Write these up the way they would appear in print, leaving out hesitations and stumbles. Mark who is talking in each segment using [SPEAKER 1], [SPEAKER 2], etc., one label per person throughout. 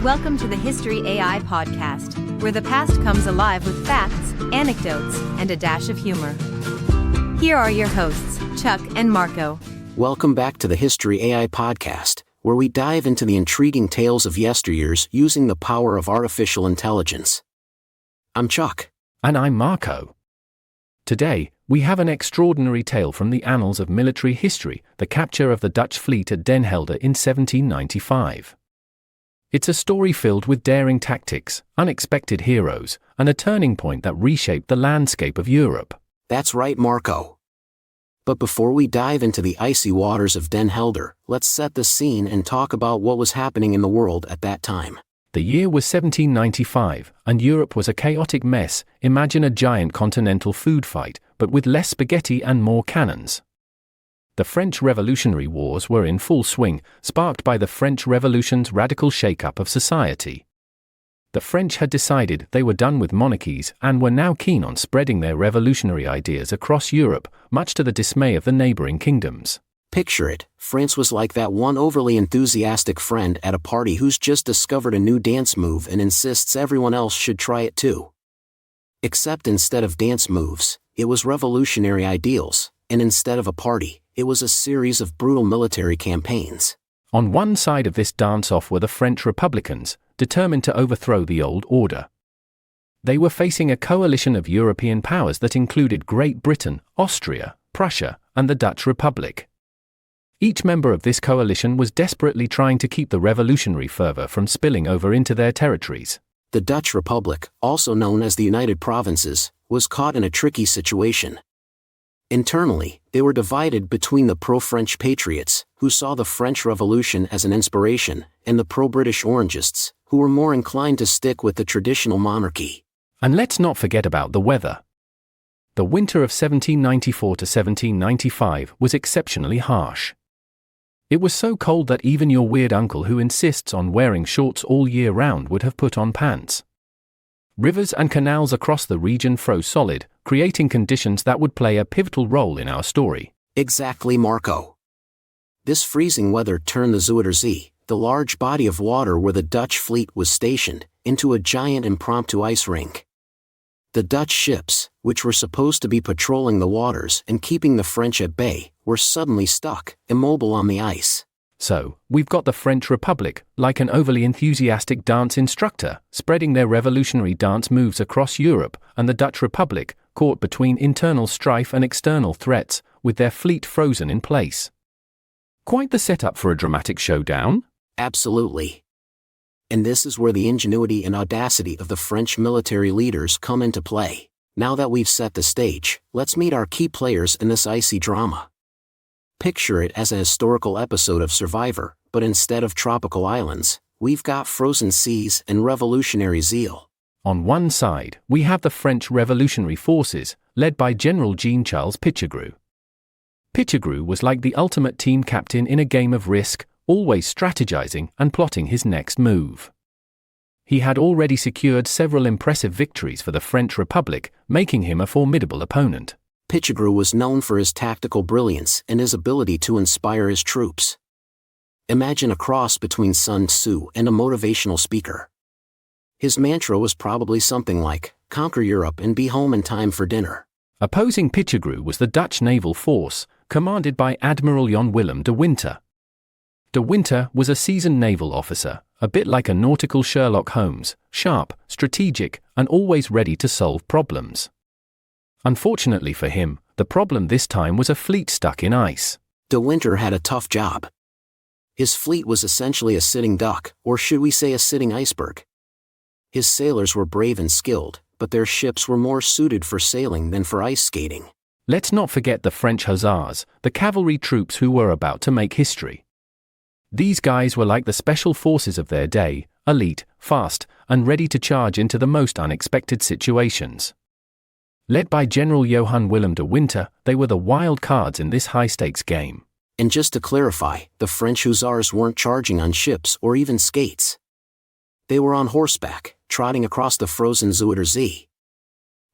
[SPEAKER 1] Welcome to the History AI podcast, where the past comes alive with facts, anecdotes, and a dash of humor. Here are your hosts, Chuck and Marco.
[SPEAKER 2] Welcome back to the History AI podcast, where we dive into the intriguing tales of yesteryears using the power of artificial intelligence. I'm Chuck.
[SPEAKER 3] And I'm Marco. Today, we have an extraordinary tale from the annals of military history, the capture of the Dutch fleet at Den Helder in 1795. It's a story filled with daring tactics, unexpected heroes, and a turning point that reshaped the landscape of Europe.
[SPEAKER 2] That's right, Marco. But before we dive into the icy waters of Den Helder, let's set the scene and talk about what was happening in the world at that time.
[SPEAKER 3] The year was 1795, and Europe was a chaotic mess. Imagine a giant continental food fight, but with less spaghetti and more cannons. The French Revolutionary Wars were in full swing, sparked by the French Revolution's radical shake-up of society. The French had decided they were done with monarchies and were now keen on spreading their revolutionary ideas across Europe, much to the dismay of the neighboring kingdoms.
[SPEAKER 2] Picture it, France was like that one overly enthusiastic friend at a party who's just discovered a new dance move and insists everyone else should try it too. Except instead of dance moves, it was revolutionary ideals, and instead of a party, it was a series of brutal military campaigns.
[SPEAKER 3] On one side of this dance-off were the French Republicans, determined to overthrow the old order. They were facing a coalition of European powers that included Great Britain, Austria, Prussia, and the Dutch Republic. Each member of this coalition was desperately trying to keep the revolutionary fervor from spilling over into their territories.
[SPEAKER 2] The Dutch Republic, also known as the United Provinces, was caught in a tricky situation. Internally, they were divided between the pro-French patriots, who saw the French Revolution as an inspiration, and the pro-British Orangists, who were more inclined to stick with the traditional monarchy.
[SPEAKER 3] And let's not forget about the weather. The winter of 1794 to 1795 was exceptionally harsh. It was so cold that even your weird uncle who insists on wearing shorts all year round would have put on pants. Rivers and canals across the region froze solid, creating conditions that would play a pivotal role in our story.
[SPEAKER 2] Exactly, Marco. This freezing weather turned the Zuiderzee, the large body of water where the Dutch fleet was stationed, into a giant impromptu ice rink. The Dutch ships, which were supposed to be patrolling the waters and keeping the French at bay, were suddenly stuck, immobile on the ice.
[SPEAKER 3] So, we've got the French Republic, like an overly enthusiastic dance instructor, spreading their revolutionary dance moves across Europe, and the Dutch Republic, caught between internal strife and external threats, with their fleet frozen in place. Quite the setup for a dramatic showdown?
[SPEAKER 2] Absolutely. And this is where the ingenuity and audacity of the French military leaders come into play. Now that we've set the stage, let's meet our key players in this icy drama. Picture it as a historical episode of Survivor, but instead of tropical islands, we've got frozen seas and revolutionary zeal.
[SPEAKER 3] On one side, we have the French Revolutionary Forces, led by General Jean-Charles Pichegru. Pichegru was like the ultimate team captain in a game of Risk, always strategizing and plotting his next move. He had already secured several impressive victories for the French Republic, making him a formidable opponent.
[SPEAKER 2] Pichegru was known for his tactical brilliance and his ability to inspire his troops. Imagine a cross between Sun Tzu and a motivational speaker. His mantra was probably something like, "Conquer Europe and be home in time for dinner."
[SPEAKER 3] Opposing Pichegru was the Dutch naval force, commanded by Admiral Jan Willem de Winter. De Winter was a seasoned naval officer, a bit like a nautical Sherlock Holmes, sharp, strategic, and always ready to solve problems. Unfortunately for him, the problem this time was a fleet stuck in ice.
[SPEAKER 2] De Winter had a tough job. His fleet was essentially a sitting duck, or should we say a sitting iceberg. His sailors were brave and skilled, but their ships were more suited for sailing than for ice skating.
[SPEAKER 3] Let's not forget the French hussars, the cavalry troops who were about to make history. These guys were like the special forces of their day, elite, fast, and ready to charge into the most unexpected situations. Led by General Johann Willem de Winter, they were the wild cards in this high-stakes game.
[SPEAKER 2] And just to clarify, the French hussars weren't charging on ships or even skates. They were on horseback, trotting across the frozen Zuiderzee.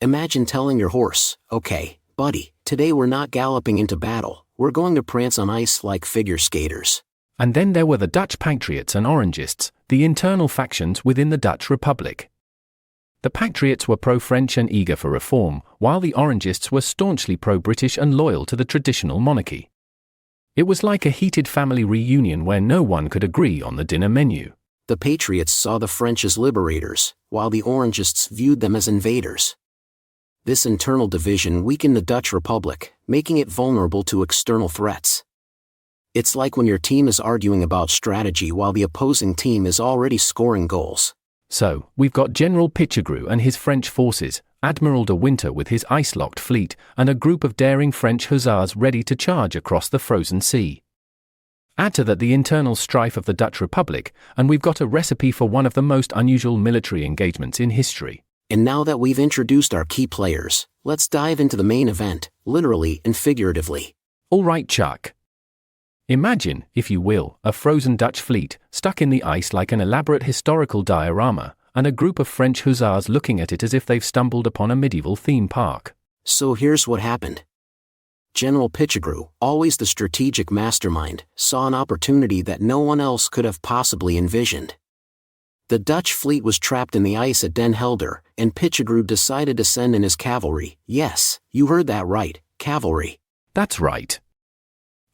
[SPEAKER 2] Imagine telling your horse, "Okay, buddy, today we're not galloping into battle, we're going to prance on ice like figure skaters."
[SPEAKER 3] And then there were the Dutch patriots and Orangists, the internal factions within the Dutch Republic. The Patriots were pro-French and eager for reform, while the Orangists were staunchly pro-British and loyal to the traditional monarchy. It was like a heated family reunion where no one could agree on the dinner menu.
[SPEAKER 2] The Patriots saw the French as liberators, while the Orangists viewed them as invaders. This internal division weakened the Dutch Republic, making it vulnerable to external threats. It's like when your team is arguing about strategy while the opposing team is already scoring goals.
[SPEAKER 3] So, we've got General Pichegru and his French forces, Admiral de Winter with his ice-locked fleet, and a group of daring French hussars ready to charge across the frozen sea. Add to that the internal strife of the Dutch Republic, and we've got a recipe for one of the most unusual military engagements in history.
[SPEAKER 2] And now that we've introduced our key players, let's dive into the main event, literally and figuratively.
[SPEAKER 3] All right, Chuck. Imagine, if you will, a frozen Dutch fleet, stuck in the ice like an elaborate historical diorama, and a group of French hussars looking at it as if they've stumbled upon a medieval theme park.
[SPEAKER 2] So here's what happened. General Pichegru, always the strategic mastermind, saw an opportunity that no one else could have possibly envisioned. The Dutch fleet was trapped in the ice at Den Helder, and Pichegru decided to send in his cavalry. Yes, you heard that right, cavalry.
[SPEAKER 3] That's right.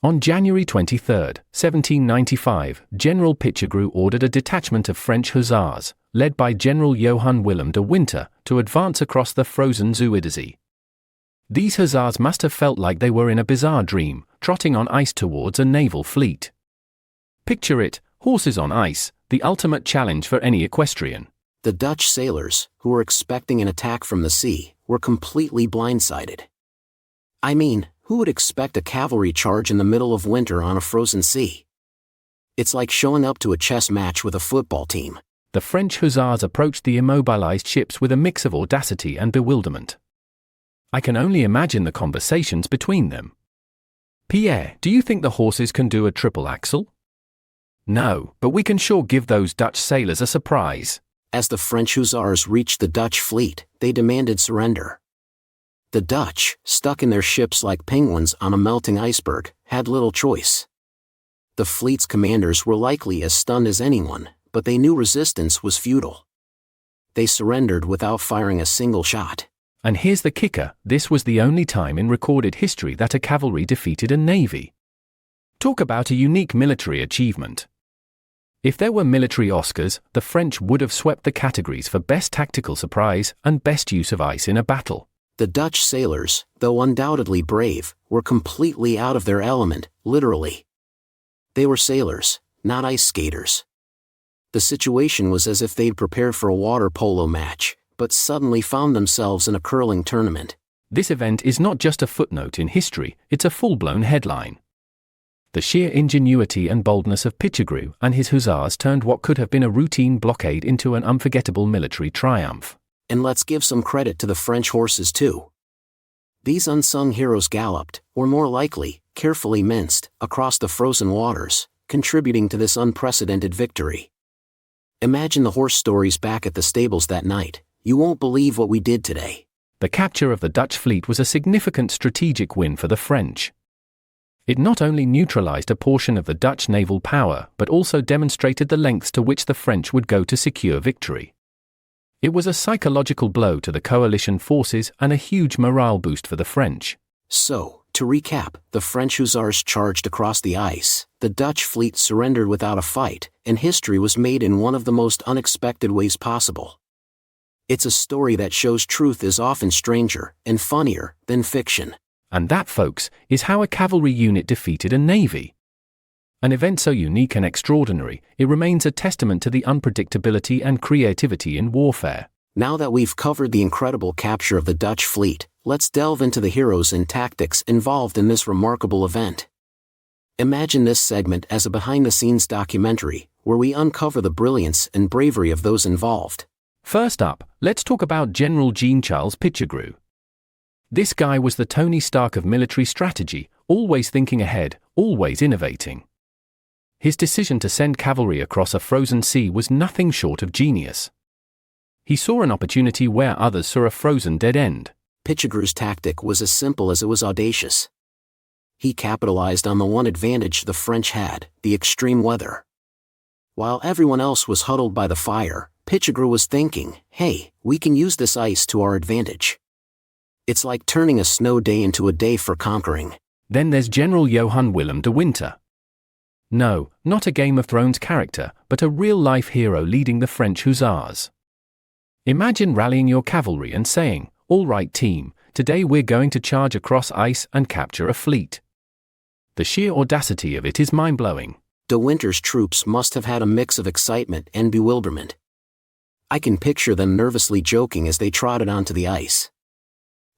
[SPEAKER 3] On January 23, 1795, General Pichegru ordered a detachment of French hussars, led by General Johann Willem de Winter, to advance across the frozen Zuiderzee. These hussars must have felt like they were in a bizarre dream, trotting on ice towards a naval fleet. Picture it, horses on ice, the ultimate challenge for any equestrian.
[SPEAKER 2] The Dutch sailors, who were expecting an attack from the sea, were completely blindsided. I mean, who would expect a cavalry charge in the middle of winter on a frozen sea? It's like showing up to a chess match with a football team.
[SPEAKER 3] The French hussars approached the immobilized ships with a mix of audacity and bewilderment. I can only imagine the conversations between them. Pierre, do you think the horses can do a triple axel? No, but we can sure give those Dutch sailors a surprise.
[SPEAKER 2] As the French hussars reached the Dutch fleet, they demanded surrender. The Dutch, stuck in their ships like penguins on a melting iceberg, had little choice. The fleet's commanders were likely as stunned as anyone, but they knew resistance was futile. They surrendered without firing a single shot.
[SPEAKER 3] And here's the kicker, this was the only time in recorded history that a cavalry defeated a navy. Talk about a unique military achievement. If there were military Oscars, the French would have swept the categories for best tactical surprise and best use of ice in a battle.
[SPEAKER 2] The Dutch sailors, though undoubtedly brave, were completely out of their element, literally. They were sailors, not ice skaters. The situation was as if they'd prepared for a water polo match, but suddenly found themselves in a curling tournament.
[SPEAKER 3] This event is not just a footnote in history, it's a full-blown headline. The sheer ingenuity and boldness of Pichegru and his hussars turned what could have been a routine blockade into an unforgettable military triumph.
[SPEAKER 2] And let's give some credit to the French horses too. These unsung heroes galloped, or more likely, carefully minced, across the frozen waters, contributing to this unprecedented victory. Imagine the horse stories back at the stables that night. You won't believe what we did today.
[SPEAKER 3] The capture of the Dutch fleet was a significant strategic win for the French. It not only neutralized a portion of the Dutch naval power, but also demonstrated the lengths to which the French would go to secure victory. It was a psychological blow to the coalition forces and a huge morale boost for the French.
[SPEAKER 2] So, to recap, the French hussars charged across the ice, the Dutch fleet surrendered without a fight, and history was made in one of the most unexpected ways possible. It's a story that shows truth is often stranger and funnier than fiction.
[SPEAKER 3] And that, folks, is how a cavalry unit defeated a navy. An event so unique and extraordinary, it remains a testament to the unpredictability and creativity in warfare.
[SPEAKER 2] Now that we've covered the incredible capture of the Dutch fleet, let's delve into the heroes and tactics involved in this remarkable event. Imagine this segment as a behind-the-scenes documentary, where we uncover the brilliance and bravery of those involved.
[SPEAKER 3] First up, let's talk about General Jean-Charles Pichegru. This guy was the Tony Stark of military strategy, always thinking ahead, always innovating. His decision to send cavalry across a frozen sea was nothing short of genius. He saw an opportunity where others saw a frozen dead end.
[SPEAKER 2] Pichegru's tactic was as simple as it was audacious. He capitalized on the one advantage the French had, the extreme weather. While everyone else was huddled by the fire, Pichegru was thinking, hey, we can use this ice to our advantage. It's like turning a snow day into a day for conquering.
[SPEAKER 3] Then there's General Johann Willem de Winter. No, not a Game of Thrones character, but a real-life hero leading the French hussars. Imagine rallying your cavalry and saying, all right team, today we're going to charge across ice and capture a fleet. The sheer audacity of it is mind-blowing.
[SPEAKER 2] De Winter's troops must have had a mix of excitement and bewilderment. I can picture them nervously joking as they trotted onto the ice.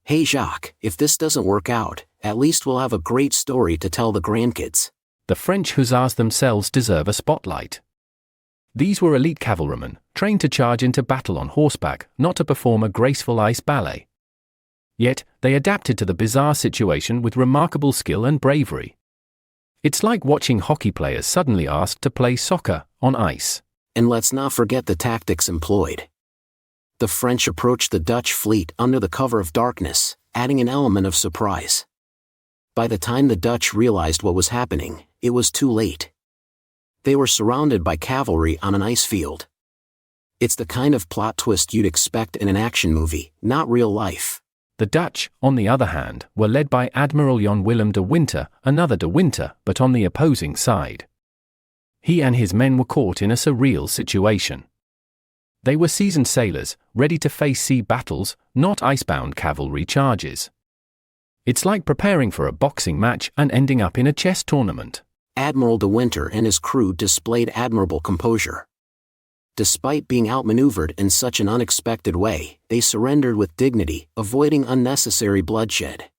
[SPEAKER 2] Hey Jacques, if this doesn't work out, at least we'll have a great story to tell the grandkids.
[SPEAKER 3] The French hussars themselves deserve a spotlight. These were elite cavalrymen, trained to charge into battle on horseback, not to perform a graceful ice ballet. Yet, they adapted to the bizarre situation with remarkable skill and bravery. It's like watching hockey players suddenly asked to play soccer on ice.
[SPEAKER 2] And let's not forget the tactics employed. The French approached the Dutch fleet under the cover of darkness, adding an element of surprise. By the time the Dutch realized what was happening, it was too late. They were surrounded by cavalry on an ice field. It's the kind of plot twist you'd expect in an action movie, not real life.
[SPEAKER 3] The Dutch, on the other hand, were led by Admiral Jan Willem de Winter, another de Winter, but on the opposing side. He and his men were caught in a surreal situation. They were seasoned sailors, ready to face sea battles, not icebound cavalry charges. It's like preparing for a boxing match and ending up in a chess tournament.
[SPEAKER 2] Admiral de Winter and his crew displayed admirable composure. Despite being outmaneuvered in such an unexpected way, they surrendered with dignity, avoiding unnecessary bloodshed.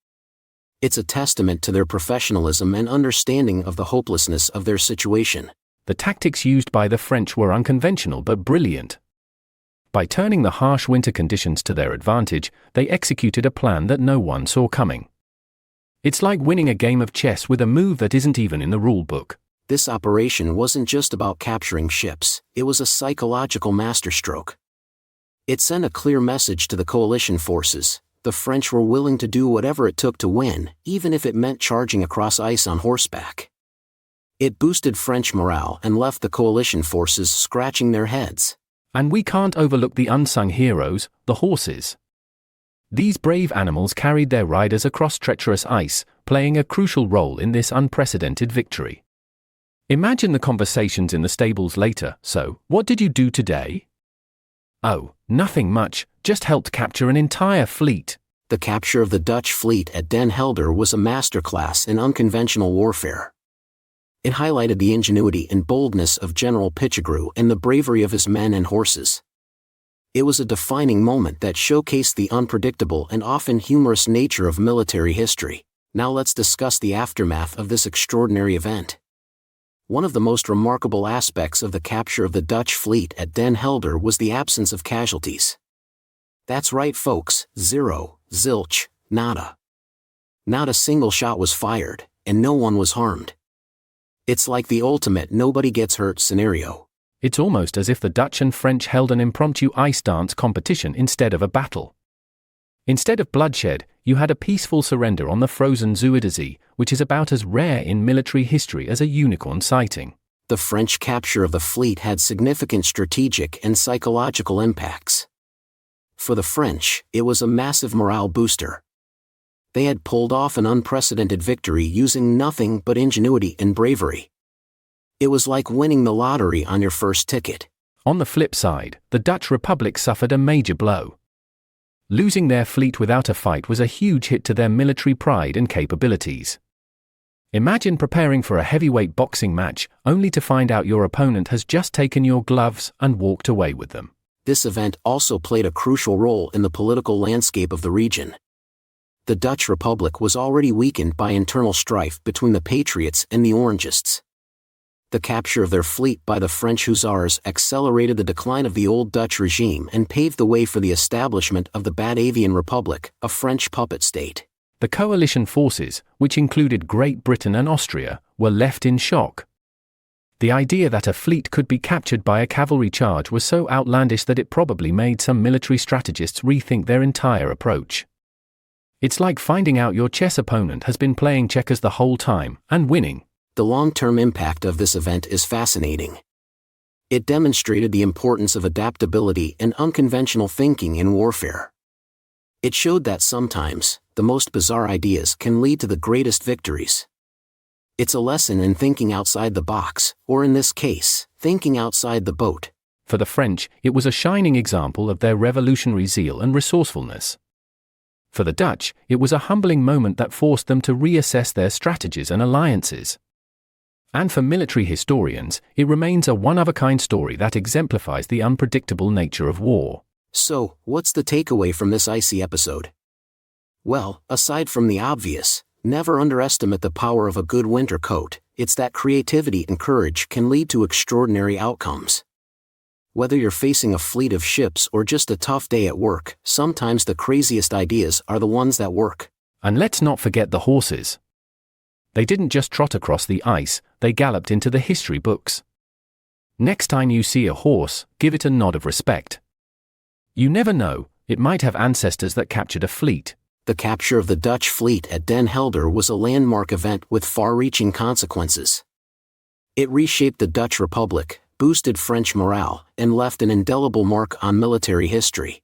[SPEAKER 2] It's a testament to their professionalism and understanding of the hopelessness of their situation.
[SPEAKER 3] The tactics used by the French were unconventional but brilliant. By turning the harsh winter conditions to their advantage, they executed a plan that no one saw coming. It's like winning a game of chess with a move that isn't even in the rule book.
[SPEAKER 2] This operation wasn't just about capturing ships, it was a psychological masterstroke. It sent a clear message to the coalition forces: the French were willing to do whatever it took to win, even if it meant charging across ice on horseback. It boosted French morale and left the coalition forces scratching their heads.
[SPEAKER 3] And we can't overlook the unsung heroes, the horses. These brave animals carried their riders across treacherous ice, playing a crucial role in this unprecedented victory. Imagine the conversations in the stables later. So, what did you do today? Oh, nothing much, just helped capture an entire fleet.
[SPEAKER 2] The capture of the Dutch fleet at Den Helder was a masterclass in unconventional warfare. It highlighted the ingenuity and boldness of General Pichegru and the bravery of his men and horses. It was a defining moment that showcased the unpredictable and often humorous nature of military history. Now let's discuss the aftermath of this extraordinary event. One of the most remarkable aspects of the capture of the Dutch fleet at Den Helder was the absence of casualties. That's right folks, zero, zilch, nada. Not a single shot was fired, and no one was harmed. It's like the ultimate nobody gets hurt scenario.
[SPEAKER 3] It's almost as if the Dutch and French held an impromptu ice dance competition instead of a battle. Instead of bloodshed, you had a peaceful surrender on the frozen Zuiderzee, which is about as rare in military history as a unicorn sighting.
[SPEAKER 2] The French capture of the fleet had significant strategic and psychological impacts. For the French, it was a massive morale booster. They had pulled off an unprecedented victory using nothing but ingenuity and bravery. It was like winning the lottery on your first ticket.
[SPEAKER 3] On the flip side, the Dutch Republic suffered a major blow. Losing their fleet without a fight was a huge hit to their military pride and capabilities. Imagine preparing for a heavyweight boxing match, only to find out your opponent has just taken your gloves and walked away with them.
[SPEAKER 2] This event also played a crucial role in the political landscape of the region. The Dutch Republic was already weakened by internal strife between the Patriots and the Orangists. The capture of their fleet by the French hussars accelerated the decline of the old Dutch regime and paved the way for the establishment of the Batavian Republic, a French puppet state.
[SPEAKER 3] The coalition forces, which included Great Britain and Austria, were left in shock. The idea that a fleet could be captured by a cavalry charge was so outlandish that it probably made some military strategists rethink their entire approach. It's like finding out your chess opponent has been playing checkers the whole time and winning.
[SPEAKER 2] The long-term impact of this event is fascinating. It demonstrated the importance of adaptability and unconventional thinking in warfare. It showed that sometimes, the most bizarre ideas can lead to the greatest victories. It's a lesson in thinking outside the box, or in this case, thinking outside the boat.
[SPEAKER 3] For the French, it was a shining example of their revolutionary zeal and resourcefulness. For the Dutch, it was a humbling moment that forced them to reassess their strategies and alliances. And for military historians, it remains a one-of-a-kind story that exemplifies the unpredictable nature of war.
[SPEAKER 2] So, what's the takeaway from this icy episode? Well, aside from the obvious, never underestimate the power of a good winter coat. It's that creativity and courage can lead to extraordinary outcomes. Whether you're facing a fleet of ships or just a tough day at work, sometimes the craziest ideas are the ones that work.
[SPEAKER 3] And let's not forget the horses. They didn't just trot across the ice, they galloped into the history books. Next time you see a horse, give it a nod of respect. You never know, it might have ancestors that captured a fleet.
[SPEAKER 2] The capture of the Dutch fleet at Den Helder was a landmark event with far-reaching consequences. It reshaped the Dutch Republic, boosted French morale, and left an indelible mark on military history.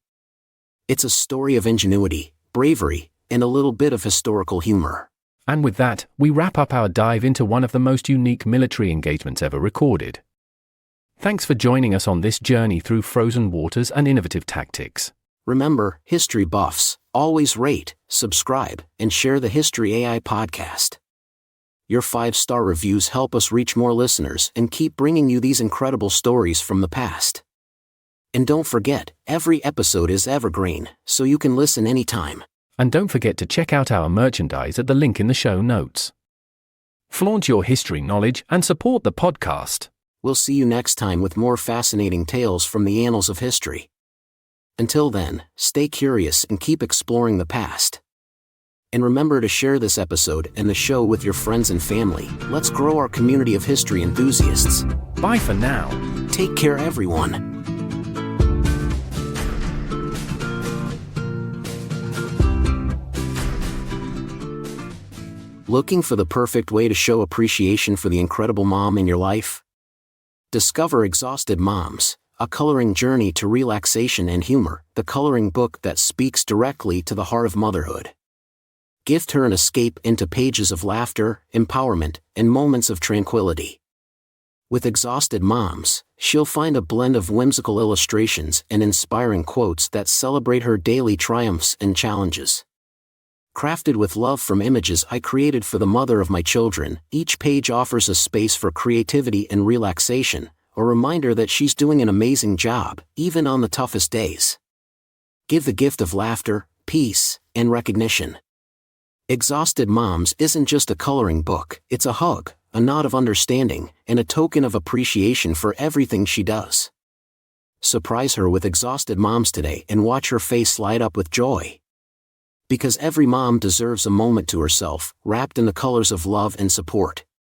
[SPEAKER 2] It's a story of ingenuity, bravery, and a little bit of historical humor.
[SPEAKER 3] And with that, we wrap up our dive into one of the most unique military engagements ever recorded. Thanks for joining us on this journey through frozen waters and innovative tactics.
[SPEAKER 2] Remember, history buffs, always rate, subscribe, and share the History AI podcast. Your 5-star reviews help us reach more listeners and keep bringing you these incredible stories from the past. And don't forget, every episode is evergreen, so you can listen anytime.
[SPEAKER 3] And don't forget to check out our merchandise at the link in the show notes. Flaunt your history knowledge and support the podcast.
[SPEAKER 2] We'll see you next time with more fascinating tales from the annals of history. Until then, stay curious and keep exploring the past. And remember to share this episode and the show with your friends and family. Let's grow our community of history enthusiasts.
[SPEAKER 3] Bye for now.
[SPEAKER 2] Take care, everyone. Looking for the perfect way to show appreciation for the incredible mom in your life? Discover Exhausted Moms, a coloring journey to relaxation and humor, the coloring book that speaks directly to the heart of motherhood. Gift her an escape into pages of laughter, empowerment, and moments of tranquility. With Exhausted Moms, she'll find a blend of whimsical illustrations and inspiring quotes that celebrate her daily triumphs and challenges. Crafted with love from images I created for the mother of my children, each page offers a space for creativity and relaxation, a reminder that she's doing an amazing job, even on the toughest days. Give the gift of laughter, peace, and recognition. Exhausted Moms isn't just a coloring book, it's a hug, a nod of understanding, and a token of appreciation for everything she does. Surprise her with Exhausted Moms today and watch her face light up with joy. Because every mom deserves a moment to herself, wrapped in the colors of love and support.